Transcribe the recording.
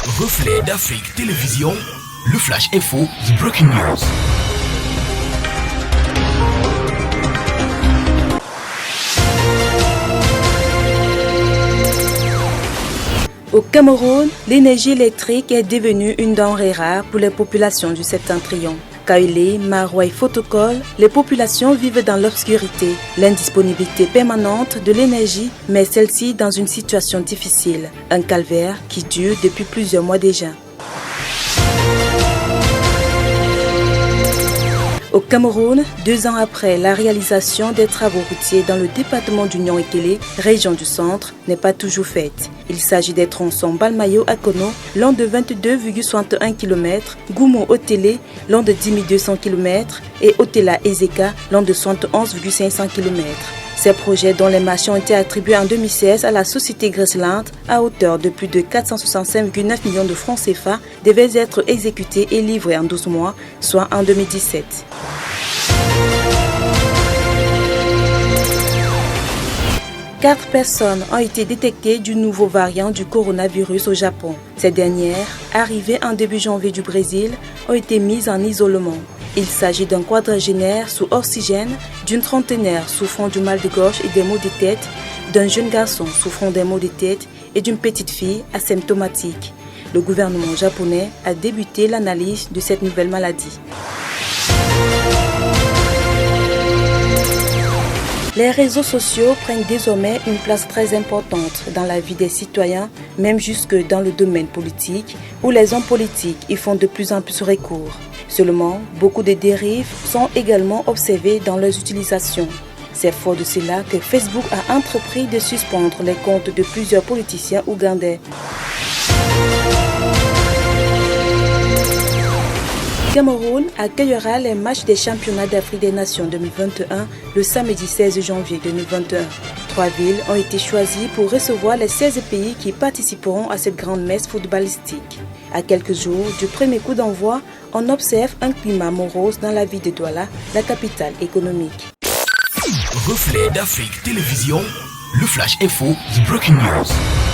Reflet d'Afrique Télévision, le Flash Info, The Breaking News. Au Cameroun, l'énergie électrique est devenue une denrée rare pour les populations du septentrion. Kailé, Marois et Fotokol, les populations vivent dans l'obscurité, l'indisponibilité permanente de l'énergie met celle-ci dans une situation difficile, un calvaire qui dure depuis plusieurs mois déjà. Au Cameroun, 2 ans après la réalisation des travaux routiers dans le département du Nion-et-Kélé, région du centre, n'est pas toujours faite. Il s'agit des tronçons Balmayo-Akono, long de 22,61 km, Goumo-Otélé, long de 10 200 km et Otela-Ezeka, long de 71,500 km. Ces projets dont les marchés ont été attribués en 2016 à la société Graceland à hauteur de plus de 465,9 millions de francs CFA devaient être exécutés et livrés en 12 mois, soit en 2017. Quatre personnes ont été détectées du nouveau variant du coronavirus au Japon. Ces dernières, arrivées en début janvier du Brésil, ont été mises en isolement. Il s'agit d'un quadragénaire sous oxygène, d'une trentenaire souffrant du mal de gorge et des maux de tête, d'un jeune garçon souffrant des maux de tête et d'une petite fille asymptomatique. Le gouvernement japonais a débuté l'analyse de cette nouvelle maladie. Les réseaux sociaux prennent désormais une place très importante dans la vie des citoyens, même jusque dans le domaine politique, où les hommes politiques y font de plus en plus recours. Seulement, beaucoup de dérives sont également observées dans leurs utilisations. C'est fort de cela que Facebook a entrepris de suspendre les comptes de plusieurs politiciens ougandais. Cameroun accueillera les matchs des championnats d'Afrique des Nations 2021 le samedi 16 janvier 2021. 3 villes ont été choisies pour recevoir les 16 pays qui participeront à cette grande messe footballistique. À quelques jours du premier coup d'envoi, on observe un climat morose dans la ville de Douala, la capitale économique. Reflet d'Afrique Télévision, le Flash Info, The Breaking News.